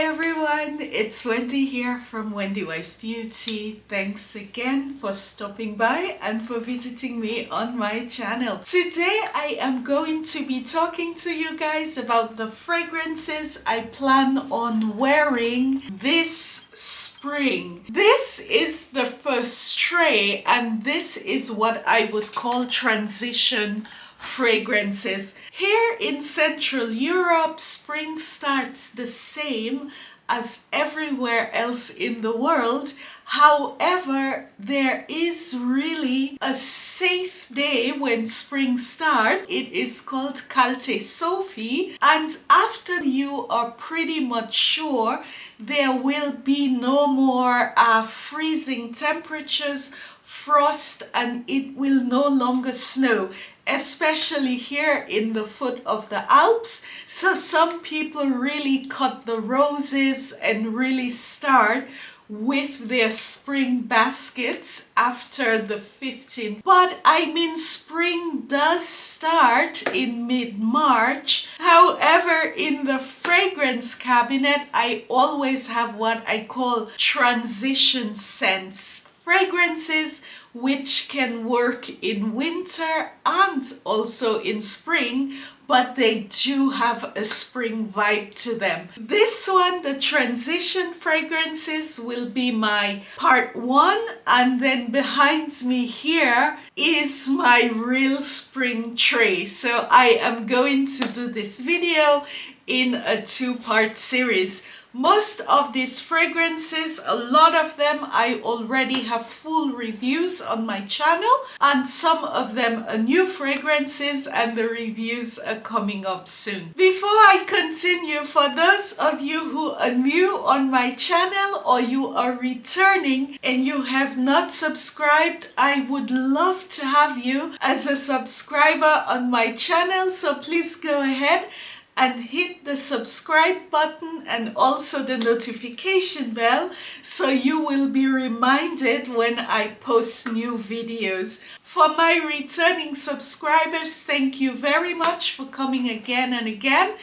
everyone, it's Wendy here from Wendy Wise Beauty. Thanks again for stopping by and for visiting me on my channel. Today I am going to be talking to you guys about the fragrances I plan on wearing this spring. This is the first tray and this is what I would call transition fragrances. Here in Central Europe, spring starts the same as everywhere else in the world. However, there is really a safe day when spring starts. It is called Calte Sophie, and after you are pretty much sure there will be no more freezing temperatures, frost, and it will no longer snow, especially here in the foot of the Alps. So some people really cut the roses and really start with their spring baskets after the 15th. But I mean, spring does start in mid-March. However, in the fragrance cabinet, I always have what I call transition scents. Fragrances which can work in winter and also in spring, but they do have a spring vibe to them. This one, the transition fragrances, will be my part one, and then behind me here is my real spring tray. So I am going to do this video in a two-part series. Most of these fragrances, a lot of them I already have full reviews on my channel, and some of them are new fragrances and the reviews are coming up soon. Before I continue, for those of you who are new on my channel or you are returning and you have not subscribed, I would love to have you as a subscriber on my channel, so please go ahead and hit the subscribe button and also the notification bell so you will be reminded when I post new videos. For my returning subscribers, thank you very much for coming again and again.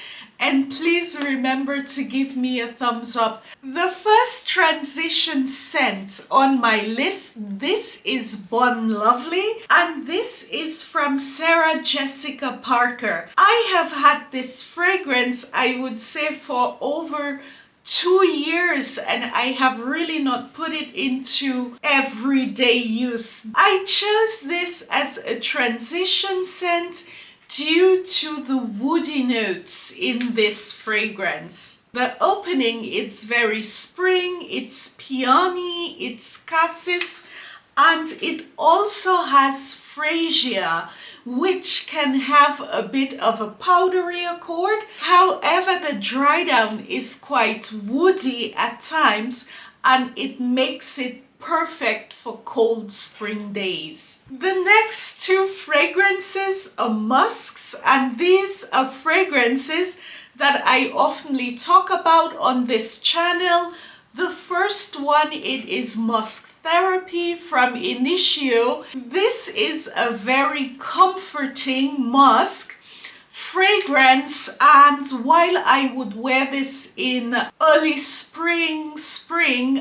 And please remember to give me a thumbs up. The first transition scent on my list, this is Bon Lovely, and this is from Sarah Jessica Parker. I have had this fragrance, I would say, for over 2 years, and I have really not put it into everyday use. I chose this as a transition scent due to the woody notes in this fragrance. The opening, it's very spring, it's peony, it's cassis, and it also has freesia, which can have a bit of a powdery accord. However, the dry down is quite woody at times, and it makes it perfect for cold spring days. The next two fragrances are musks, and these are fragrances that I oftenly talk about on this channel. The first one, it is Musk Therapy from Initio. This is a very comforting musk fragrance, and while I would wear this in early spring,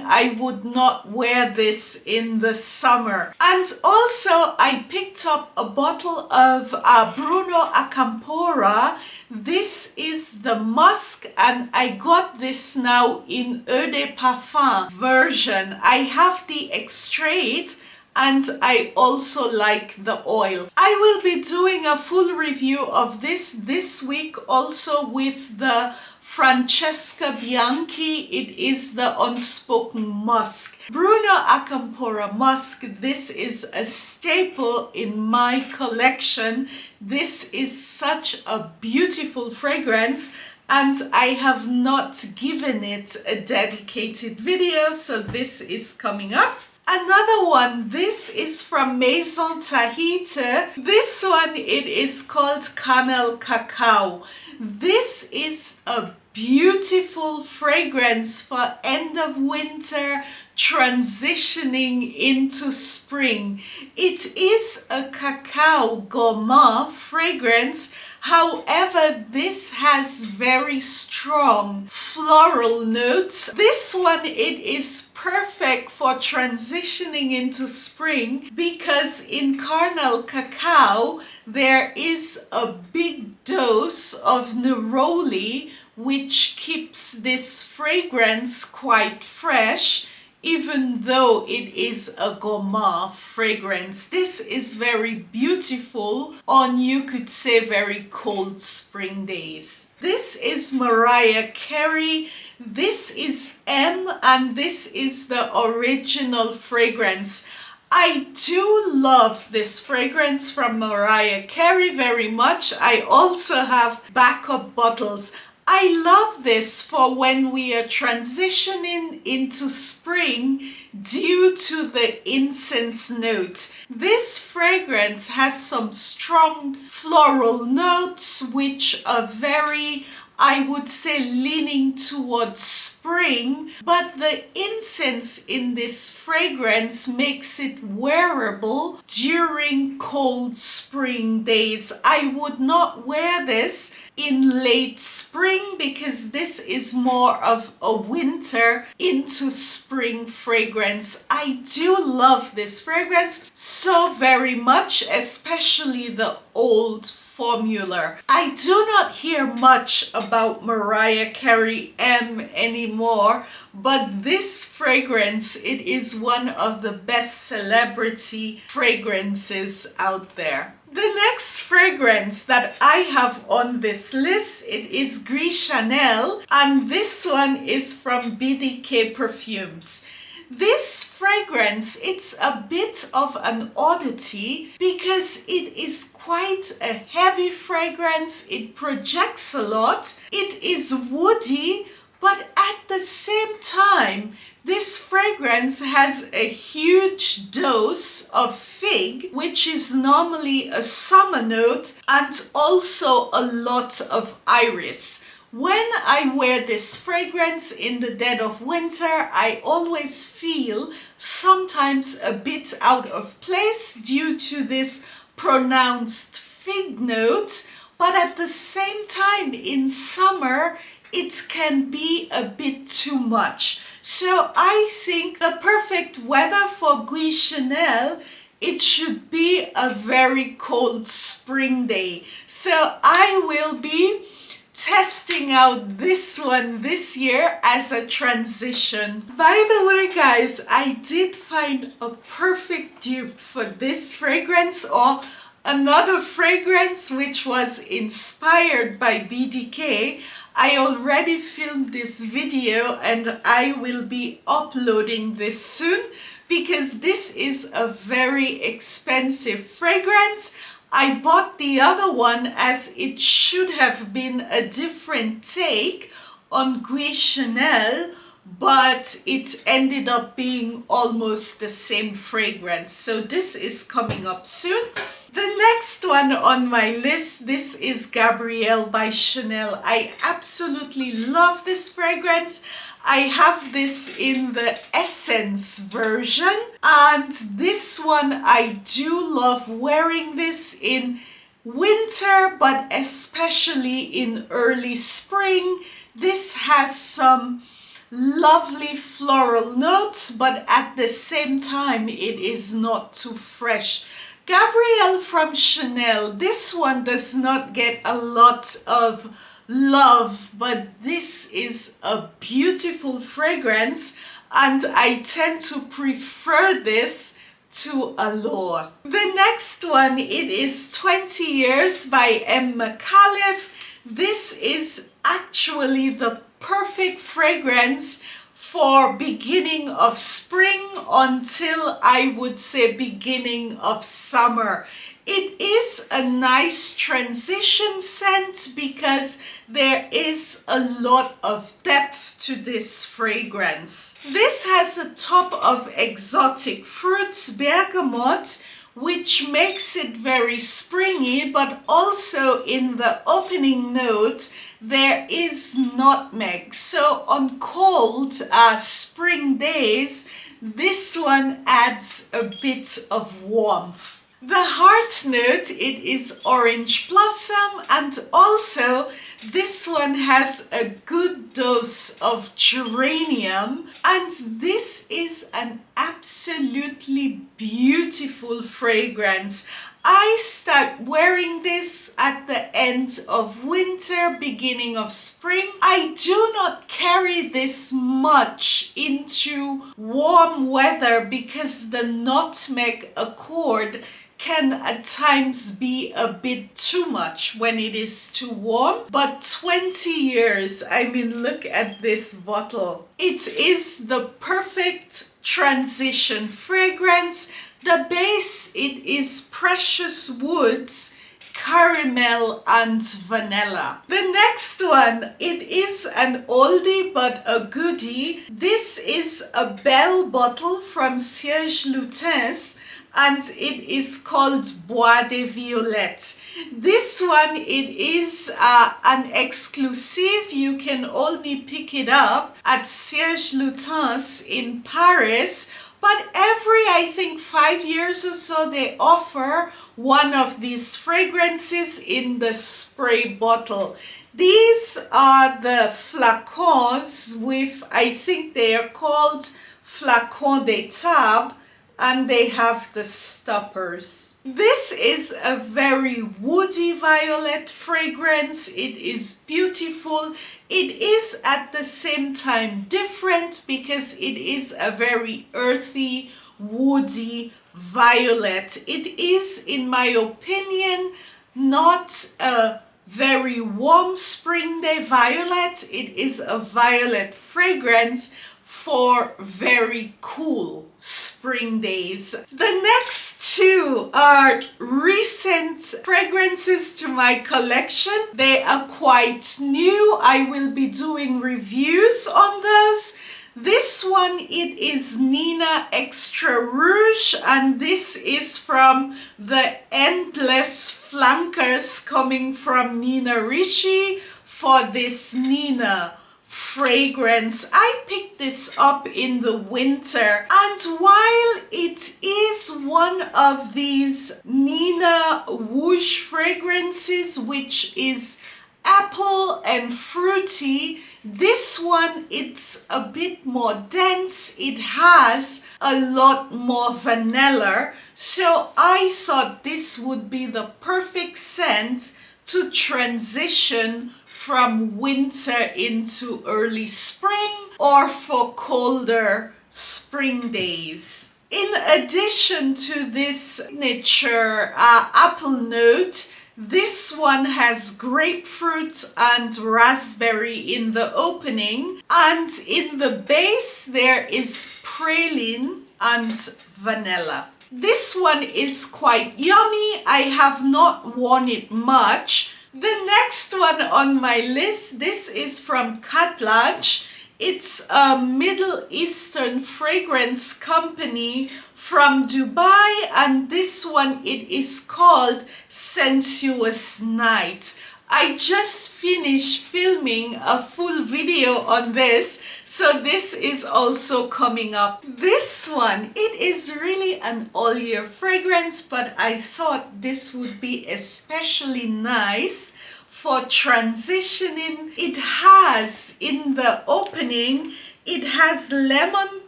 I would not wear this in the summer. And also I picked up a bottle of Bruno Acampora. This is the musk, and I got this now in Eau de Parfum version. I have the extrait and I also like the oil. I will be doing a full review of this week also with the Francesca Bianchi. It is the Unspoken Musk. Bruno Acampora Musk, this is a staple in my collection. This is such a beautiful fragrance, and I have not given it a dedicated video, so this is coming up. Another one, this is from Maison Tahite. This one, it is called Carnal Cacao. This is a beautiful fragrance for end of winter, transitioning into spring. It is a cacao gourmand fragrance. However, this has very strong floral notes. This one, it is perfect for transitioning into spring because in Carnal cacao, there is a big dose of neroli, which keeps this fragrance quite fresh, even though it is a gourmand fragrance. This is very beautiful on, you could say, very cold spring days. This is Mariah Carey. This is M, and this is the original fragrance. I do love this fragrance from Mariah Carey very much. I also have backup bottles. I love this for when we are transitioning into spring due to the incense note. This fragrance has some strong floral notes which are very, I would say, leaning towards spring, but the incense in this fragrance makes it wearable during cold spring days. I would not wear this in late spring because this is more of a winter into spring fragrance. I do love this fragrance so very much, especially the old formula. I do not hear much about Mariah Carey M anymore, but this fragrance, it is one of the best celebrity fragrances out there. The next fragrance that I have on this list, it is Gris Charnel, and this one is from BDK Perfumes. This fragrance, it's a bit of an oddity because it is quite a heavy fragrance. It projects a lot. It is woody, but at the same time, this fragrance has a huge dose of fig, which is normally a summer note, and also a lot of iris. When I wear this fragrance in the dead of winter, I always feel sometimes a bit out of place due to this pronounced fig note, but at the same time in summer, it can be a bit too much. So I think the perfect weather for Gris Charnel, it should be a very cold spring day. So I will be testing out this one this year as a transition. By the way, guys, I did find a perfect dupe for this fragrance, or another fragrance which was inspired by BDK. I already filmed this video and I will be uploading this soon because this is a very expensive fragrance. I bought the other one as it should have been a different take on Gris Charnel, but it ended up being almost the same fragrance. So this is coming up soon. The next one on my list, this is Gabrielle by Chanel. I absolutely love this fragrance. I have this in the Essence version, and this one I do love wearing this in winter, but especially in early spring. This has some lovely floral notes, but at the same time it is not too fresh. Gabrielle from Chanel, this one does not get a lot of love, but this is a beautiful fragrance and I tend to prefer this to Allure. The next one, it is 20 Years by M. Micallef. This is actually the perfect fragrance for beginning of spring until I would say beginning of summer. It is a nice transition scent because there is a lot of depth to this fragrance. This has a top of exotic fruits, bergamot, which makes it very springy, but also in the opening note, there is nutmeg. So on cold spring days, this one adds a bit of warmth. The heart note, it is orange blossom, and also this one has a good dose of geranium, and this is an absolutely beautiful fragrance. I start wearing this at the end of winter, beginning of spring. I do not carry this much into warm weather because the nutmeg accord can at times be a bit too much when it is too warm. But 20 years, I mean, look at this bottle. It is the perfect transition fragrance. The base, it is precious woods, caramel and vanilla. The next one, it is an oldie but a goodie. This is a bell bottle from Serge Lutens, and it is called Bois de Violette. This one, it is an exclusive. You can only pick it up at Serge Lutens in Paris. But every, I think, 5 years or so, they offer one of these fragrances in the spray bottle. These are the flacons with, I think they are called flacons de table, and they have the stoppers. This is a very woody violet fragrance. It is beautiful. It is at the same time different because it is a very earthy, woody violet. It is, in my opinion, not a very warm spring day violet. It is a violet fragrance for very cool spring days. The next two are recent fragrances to my collection. They are quite new. I will be doing reviews on those. This one, it is Nina Extra Rouge, and this is from the Endless Flankers coming from Nina Ricci for this Nina fragrance. I picked this up in the winter, and while it is one of these Nina Rouge fragrances which is apple and fruity, this one, it's a bit more dense. It has a lot more vanilla, so I thought this would be the perfect scent to transition from winter into early spring or for colder spring days. In addition to this signature apple note, this one has grapefruit and raspberry in the opening, and in the base there is praline and vanilla. This one is quite yummy. I have not worn it much. The next one on my list, this is from Khadlaj. It's a Middle Eastern fragrance company from Dubai, and this one, it is called Sensuos Night. I just finished filming a full video on this, so this is also coming up. This one, it is really an all-year fragrance, but I thought this would be especially nice for transitioning. It has, in the opening, it has lemon,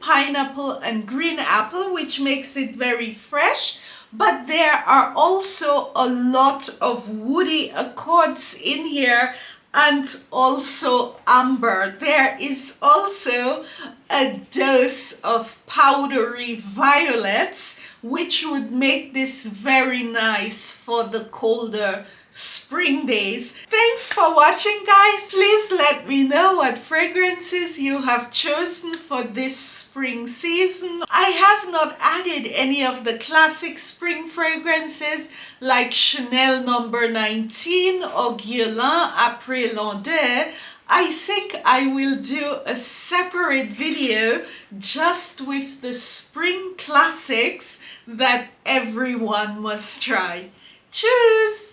pineapple and green apple, which makes it very fresh. But there are also a lot of woody accords in here, and also amber. There is also a dose of powdery violets, which would make this very nice for the colder spring days. Thanks for watching, guys. Please let me know what fragrances you have chosen for this spring season. I have not added any of the classic spring fragrances like Chanel No. 19 or Guerlain Après l'Ondée. I think I will do a separate video just with the spring classics that everyone must try. Tschüss!